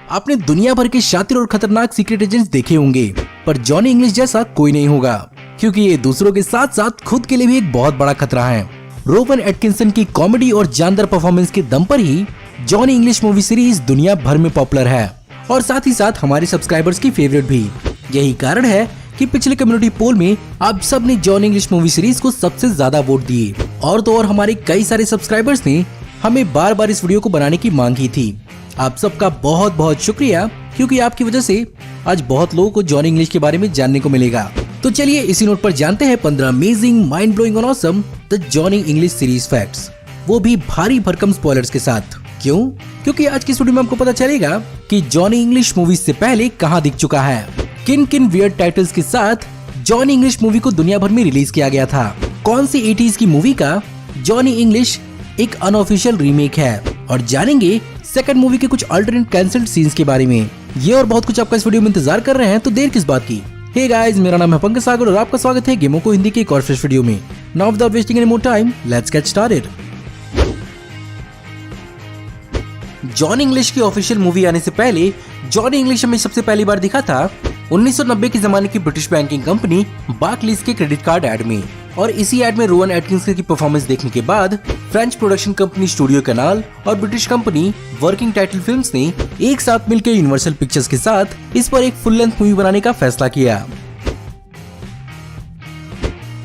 आपने दुनिया भर के शातिर और खतरनाक सीक्रेट एजेंट्स देखे होंगे, पर जॉनी इंग्लिश जैसा कोई नहीं होगा, क्योंकि ये दूसरों के साथ साथ खुद के लिए भी एक बहुत बड़ा खतरा है। रोवन एटकिंसन की कॉमेडी और जानदार परफॉर्मेंस के दम पर ही जॉनी इंग्लिश मूवी सीरीज दुनिया भर में पॉपुलर है और साथ ही साथ हमारे सब्सक्राइबर्स की फेवरेट भी। यही कारण है कि पिछले कम्युनिटी पोल में आप सब ने जॉनी इंग्लिश मूवी सीरीज को सबसे ज्यादा वोट दिए और तो और हमारे कई सारे सब्सक्राइबर्स ने हमें बार बार इस वीडियो को बनाने की मांग की थी। आप सबका बहुत बहुत शुक्रिया, क्योंकि आपकी वजह से आज बहुत लोगों को जॉनी इंग्लिश के बारे में जानने को मिलेगा। तो चलिए इसी नोट पर जानते हैं 15 अमेजिंग, माइंड ब्लोइंग और awesome the Johnny English series facts, वो भी भारी भरकम स्पॉयलर्स के साथ। क्यों? क्योंकि आज की वीडियो में आपको पता चलेगा कि जॉनी इंग्लिश मूवी से पहले कहां दिख चुका है, किन किन वियर्ड टाइटल्स के साथ जॉनी इंग्लिश मूवी को दुनिया भर में रिलीज किया गया था, कौन सी 80s की मूवी का जॉनी इंग्लिश एक अनऑफिशियल रीमेक है, और जानेंगे सेकंड मूवी के कुछ अल्टरनेट कैंसल्ड सीन्स के बारे में। ये और बहुत कुछ आपका इस वीडियो में इंतजार कर रहे हैं, तो देर किस बात की। हे गाइस, मेरा नाम है पंकज सागर और आपका स्वागत है गेमों को हिंदी के एक और फ्रेश वीडियो में। Now without wasting any more time, let's get started. Johnny English की ऑफिशियल मूवी आने से पहले जॉनी इंग्लिश हमें सबसे पहली बार दिखा था 1990 के जमाने की ब्रिटिश बैंकिंग कंपनी बार्कलीज के क्रेडिट कार्ड एड में, और इसी एड में रोवन एटकिंसन की परफॉर्मेंस देखने के बाद French production company Studio Canal और British company Working Title Films ने एक साथ मिलकर यूनिवर्सल पिक्चर्स के साथ इस पर एक फुल लेंथ मूवी बनाने का फैसला किया।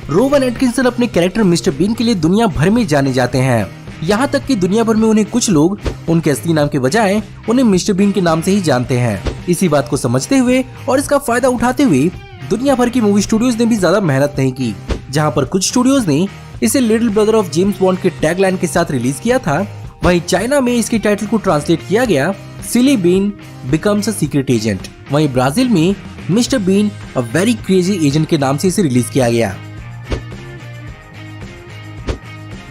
रोवन एटकिंसन अपने कैरेक्टर मिस्टर बीन के लिए दुनिया भर में जाने जाते हैं, यहाँ तक कि दुनिया भर में उन्हें कुछ लोग उनके असली नाम के बजाय उन्हें मिस्टर बीन के नाम से ही जानते हैं। इसी बात को समझते हुए और इसका फायदा उठाते हुए दुनिया भर की मूवी स्टूडियोज ने भी ज्यादा मेहनत नहीं की। जहाँ पर कुछ स्टूडियोज ने इसे little brother of James bond के टैगलाइन के साथ रिलीज किया था, वहीं चाइना में इसके टाइटल को ट्रांसलेट किया गया Silly Bean becomes a secret agent. वहीं ब्राजील में Mister Bean a very crazy agent के नाम से इसे रिलीज किया गया।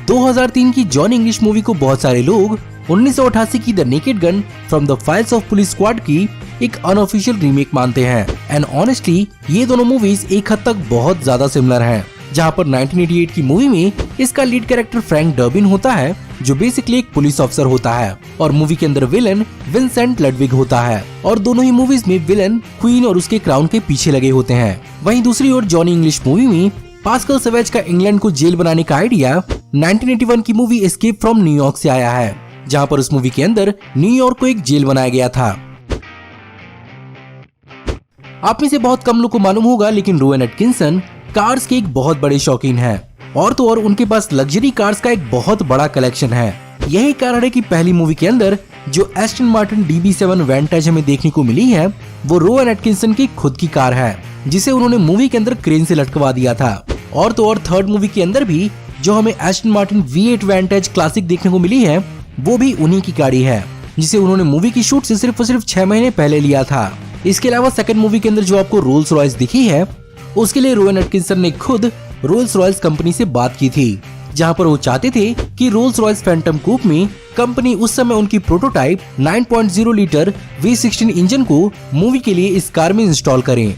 2003 की जॉनी इंग्लिश मूवी को बहुत सारे लोग 1988 की the naked gun from the files of police squad की एक अनऑफिशियल रीमेक मानते हैं। एंड ऑनेस्टली ये दोनों मूवीज एक हद तक बहुत ज्यादा सिमिलर हैं। जहां पर 1988 की मूवी में इसका लीड कैरेक्टर फ्रैंक डर्बिन होता है, जो बेसिकली एक पुलिस ऑफिसर होता है, और मूवी के अंदर विलन विंसेंट लडविग होता है, और दोनों ही मूवीज में विलन क्वीन और उसके क्राउन के पीछे लगे होते हैं। वहीं दूसरी ओर जॉनी इंग्लिश मूवी में पास्कल सवेज का इंग्लैंड को जेल बनाने का आइडिया 1981 की मूवी एस्केप फ्रॉम न्यूयॉर्क से आया है, जहां पर उस मूवी के अंदर न्यूयॉर्क को एक जेल बनाया गया था। आप में से बहुत कम लोग को मालूम होगा, लेकिन रोवन एटकिंसन कार्स के एक बहुत बड़े शौकीन हैं, और तो और उनके पास लग्जरी कार्स का एक बहुत बड़ा कलेक्शन है। यही कारण है कि पहली मूवी के अंदर जो एस्टन मार्टिन DB7 वैंटेज हमें देखने को मिली है, वो रोवन एटकिंसन की खुद की कार है, जिसे उन्होंने मूवी के अंदर क्रेन से लटकवा दिया था। और तो और थर्ड मूवी के अंदर भी जो हमें Aston Martin V8 vantage classic देखने को मिली है, वो भी उन्हीं की गाड़ी है, जिसे उन्होंने मूवी की शूट से सिर्फ और सिर्फ 6 महीने पहले लिया था। इसके अलावा सेकंड मूवी के अंदर जो आपको रोल्स रॉयस दिखी है, उसके लिए रोवन एटकिंसन ने खुद रोल्स रॉयस कंपनी से बात की थी, जहां पर वो चाहते थे कि रोल्स रॉयस फैंटम कूप में कंपनी उस समय उनकी प्रोटोटाइप 9.0 लीटर V16 इंजन को मूवी के लिए इस कार में इंस्टॉल करें।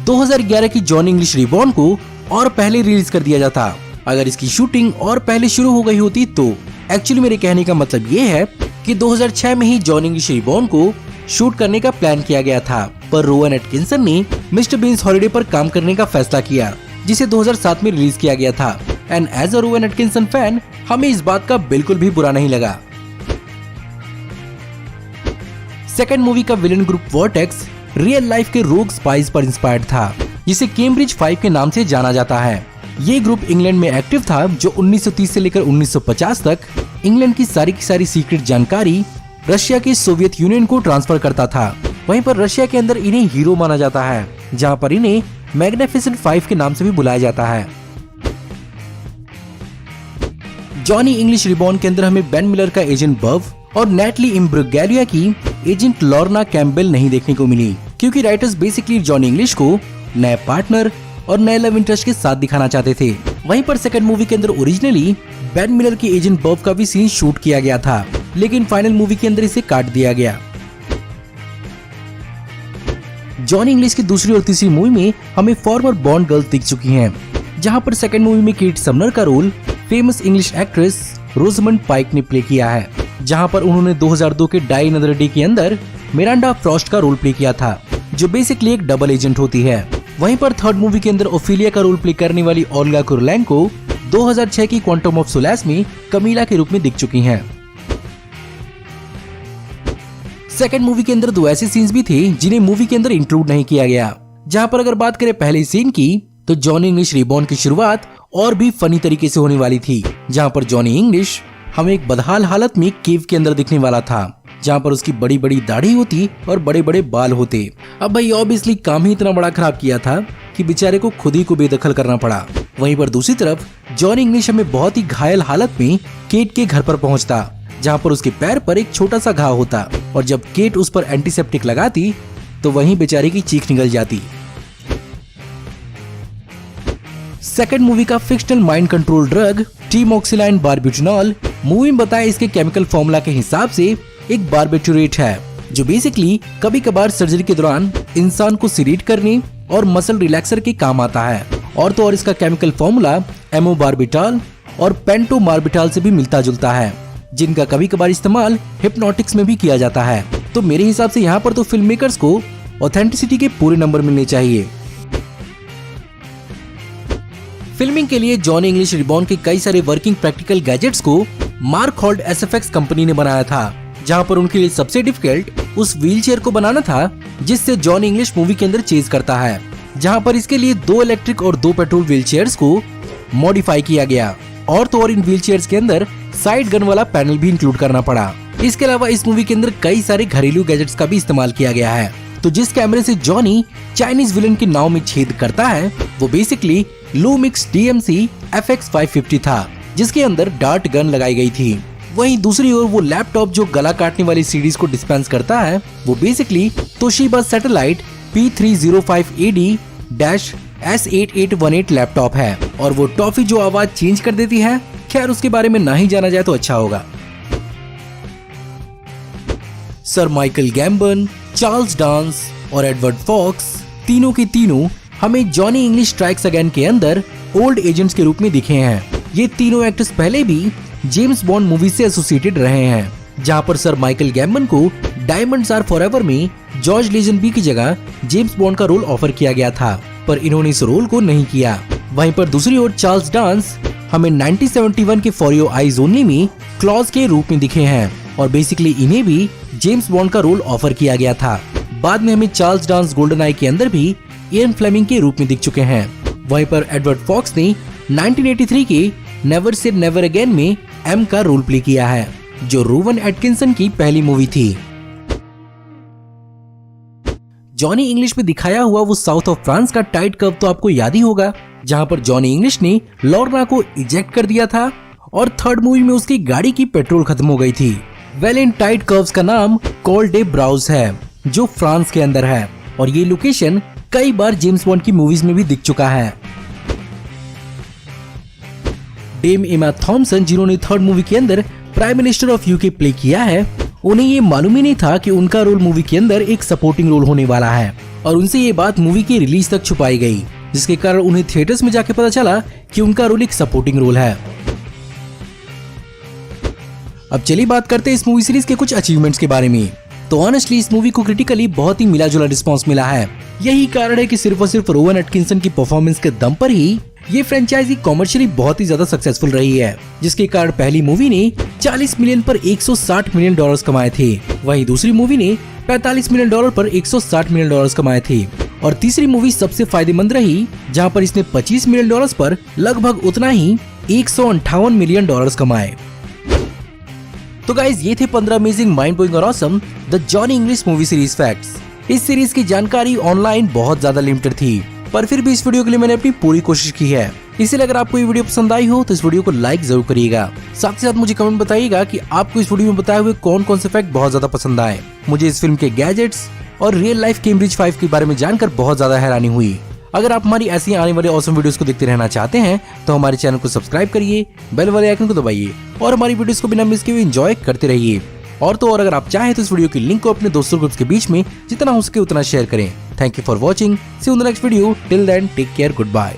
2011 की जॉनी इंग्लिश रिबॉर्न को और पहले रिलीज कर दिया जाता। अगर इसकी शूटिंग और पहले शुरू हो गई होती तो एक्चुअली मेरे कहने का मतलब ये है कि 2006 में ही जॉनी इंग्लिश रिबॉर्न को शूट करने का प्लान किया गया था, पर रोवन एटकिंसन ने मिस्टर बीन्स हॉलिडे पर काम करने का फैसला किया, जिसे 2007 में रिलीज किया गया था। And as a Rowan Atkinson fan हमें इस बात का बिल्कुल भी बुरा नहीं लगा। सेकंड मूवी का villain group Vertex real life के रोग स्पाइस पर इंस्पायर्ड था, जिसे कैम्ब्रिज 5 के नाम से जाना जाता है। ये ग्रुप इंग्लैंड में एक्टिव था, जो 1930 से लेकर 1950 तक इंग्लैंड की सारी सीक्रेट जानकारी रशिया के सोवियत यूनियन को ट्रांसफर करता था। वहीं पर रशिया के अंदर इन्हें हीरो माना जाता है, जहां पर इन्हें मैग्निफिसेंट 5 के नाम से भी बुलाया जाता है। जॉनी इंग्लिश रिबॉर्न के अंदर हमें बेन मिलर का एजेंट बव और नेटली इम्ब्रुगेलिया की एजेंट लॉर्ना कैम्पबेल नहीं देखने को मिली, क्योंकि राइटर्स बेसिकली जॉनी इंग्लिश को नए पार्टनर और नए लव इंटरेस्ट के साथ दिखाना चाहते थे। वहीं पर सेकंड मूवी के अंदर ओरिजिनली बेन मिलर की एजेंट बव का भी सीन शूट किया गया था, लेकिन फाइनल मूवी के अंदर इसे काट दिया गया। जॉनी इंग्लिश की दूसरी और तीसरी मूवी में हमें फॉर्मर बॉन्ड गर्ल्स दिख चुकी हैं, जहां पर सेकंड मूवी में केट समनर का रोल फेमस इंग्लिश एक्ट्रेस रोजमंड पाइक ने प्ले किया है, जहां पर उन्होंने 2002 के डाई अनदर डे के अंदर मिरांडा फ्रॉस्ट का रोल प्ले किया था, जो बेसिकली एक डबल एजेंट होती है। वहीं पर थर्ड मूवी के अंदर ओफिलिया का रोल प्ले करने वाली ओल्गा कुरिलेंको 2006 की क्वांटम ऑफ सोलास में कमीला के रूप में दिख चुकी हैं। सेकंड मूवी के अंदर दो ऐसे सीन्स भी थे जिन्हें मूवी के अंदर इंक्लूड नहीं किया गया, जहां पर अगर बात करें पहले सीन की तो जॉनी इंग्लिश रिबॉर्न की शुरुआत और भी फनी तरीके से होने वाली थी, जहां पर जॉनी इंग्लिश हमें एक बदहाल हालत में केव के अंदर दिखने वाला था, जहां पर उसकी बड़ी बड़ी दाढ़ी होती और बड़े बड़े बाल होते। अब भाई ऑब्वियसली काम ही इतना बड़ा खराब किया था कि बेचारे को खुद ही को बेदखल करना पड़ा। वहीं पर दूसरी तरफ जॉनी इंग्लिश हमें बहुत ही घायल हालत में केट के घर पर पहुंचता, जहां पर उसके पैर पर एक छोटा सा घाव होता और जब केट उस पर एंटीसेप्टिक लगाती तो वहीं बेचारे की चीख निकल जाती। सेकंड मूवी का फिक्शनल माइंड कंट्रोल ड्रग टीमोक्सिलाइन बार्बिटोनॉल मूवी में बताया इसके केमिकल फॉर्मूला के हिसाब से एक बार्बिटूरेट है, जो बेसिकली कभी कभार सर्जरी के दौरान इंसान को सीडेट करने और मसल रिलैक्सर के काम आता है। और तो और इसका केमिकल फॉर्मूला एमोबार्बिटॉल और पेंटोमार्बिटॉल से भी मिलता जुलता है, जिनका कभी कभार इस्तेमाल हिप्नोटिक्स में भी किया जाता है। तो मेरे हिसाब से यहाँ पर तो फिल्म मेकर्स को ऑथेंटिसिटी के पूरे नंबर मिलने चाहिए। फिल्मिंग के लिए जॉनी इंग्लिश रिबॉर्न के कई सारे वर्किंग प्रैक्टिकल गैजेट्स को मार्क हॉल्ड एसएफएक्स कंपनी ने बनाया था, जहां पर उनके लिए सबसे डिफिकल्ट उस व्हीलचेयर को बनाना था जिससे जॉनी इंग्लिश मूवी के अंदर चेज करता है, जहां पर इसके लिए 2 इलेक्ट्रिक और 2 पेट्रोल व्हीलचेयर्स को मॉडिफाई किया गया। और तो और इन व्हीलचेयर्स के अंदर साइड गन वाला पैनल भी इंक्लूड करना पड़ा। इसके अलावा इस मूवी के अंदर कई सारे घरेलू गैजेट्स का भी इस्तेमाल किया गया है। तो जिस कैमरे से जॉनी चाइनीज विलन की नाव में छेद करता है वो बेसिकली लूमिक्स DMC FX550 था, जिसके अंदर डार्ट गन लगाई गई थी। वहीं दूसरी ओर वो लैपटॉप जो गला काटने वाली सीडीज को डिस्पेंस करता है वो basically Toshiba satellite P305AD-S8818 laptop है, और वो टॉफी जो आवाज चेंज कर देती है, खैर उसके बारे में ना ही जाना जाए तो अच्छा होगा। सर माइकल गैम्बन, चार्ल्स डांस और एडवर्ड फॉक्स तीनों के तीनों हमें जॉनी इंग्लिश स्ट्राइक्स अगेन के अंदर ओल्ड एजेंट्स के रूप में दिखे हैं। ये तीनों एक्टर्स पहले भी जेम्स बॉन्ड मूवी से एसोसिएटेड रहे हैं, जहां पर सर माइकल गैम्बन को डायमंड्स आर फॉरएवर में जॉर्ज लेजनबी की जगह जेम्स बॉन्ड का रोल ऑफर किया गया था, पर इन्होंने इस रोल को नहीं किया। वहीं पर दूसरी ओर चार्ल्स डांस हमें 1971 के फॉर योर आइज ओनली में क्लॉज के रूप में दिखे हैं, और बेसिकली इन्हें भी जेम्स बॉन्ड का रोल ऑफर किया गया था। बाद में हमें चार्ल्स डांस गोल्डन आई के अंदर भी इयन फ्लेमिंग के रूप में दिख चुके हैं। वहीं पर एडवर्ड फॉक्स ने 1983 के नेवर से नेवर अगेन में एम का रोल प्ले किया है, जो रोवन एटकिंसन की पहली मूवी थी। जॉनी इंग्लिश में दिखाया हुआ वो साउथ ऑफ फ्रांस का टाइट कर्व तो आपको याद ही होगा, जहां पर जॉनी इंग्लिश ने लॉर्ना को इजेक्ट कर दिया था और थर्ड मूवी में उसकी गाड़ी की पेट्रोल खत्म हो गई थी। वेल इन टाइट कर्व्स का नाम कॉल डे ब्राउज है, जो फ्रांस के अंदर है, और ये लोकेशन कई बार जेम्स बॉन्ड की मूवीज में भी दिख चुका है। डेम एमा थॉम्सन, जिन्होंने थर्ड मूवी के अंदर prime minister of UK play किया है, उन्हें ये मालूम ही नहीं था कि उनका रोल मूवी के अंदर एक सपोर्टिंग रोल होने वाला है, और उनसे ये बात मूवी की रिलीज तक छुपाई गई, जिसके कारण उन्हें थिएटर्स में जाके पता चला कि उनका रोल एक सपोर्टिंग रोल है। अब चलिए बात करते हैं इस मूवी सीरीज के कुछ अचीवमेंट्स के बारे में। तो ऑनेस्टली इस मूवी को क्रिटिकली बहुत ही मिला जुला रिस्पॉन्स मिला है। यही कारण है कि सिर्फ और सिर्फ रोवन एटकिंसन की परफॉर्मेंस के दम पर ही ये फ्रेंचाइजी कॉमर्शियली बहुत ही ज्यादा सक्सेसफुल रही है, जिसके कारण पहली मूवी ने 40 मिलियन पर $160 मिलियन कमाए थे, वहीं दूसरी मूवी ने $45 मिलियन पर $160 मिलियन कमाए थे, और तीसरी मूवी सबसे फायदेमंद रही, जहां पर इसने $25 मिलियन पर लगभग उतना ही $158 मिलियन कमाए। तो गाइज ये थे 15 अमेजिंग माइंड ब्लोइंग और awesome the Johnny English movie series facts. इस सीरीज की जानकारी ऑनलाइन बहुत ज्यादा लिमिटेड थी, पर फिर भी इस वीडियो के लिए मैंने अपनी पूरी कोशिश की है। इसलिए अगर आपको ये वीडियो पसंद आई हो तो इस वीडियो को लाइक जरूर करिएगा। साथ ही साथ मुझे कमेंट बताइएगा कि आपको इस वीडियो में बताए हुए कौन कौन से फैक्ट बहुत ज्यादा पसंद आए। मुझे इस फिल्म के गैजेट्स और रियल लाइफ कैम्ब्रिज 5 के बारे में जानकर बहुत ज्यादा हैरानी हुई। अगर आप हमारी ऐसी आने वाले ऑसम वीडियोस को देखते रहना चाहते हैं तो हमारे चैनल को सब्सक्राइब करिए, बेल वाले आइकन को दबाइए और हमारी वीडियोस को बिना मिस किए हुए एंजॉय करते रहिए। और तो और अगर आप चाहें तो इस वीडियो की लिंक को अपने दोस्तों ग्रुप्स के बीच में जितना हो सके उतना शेयर करें। Thank you for watching, see you in the next video, till then take care, good bye.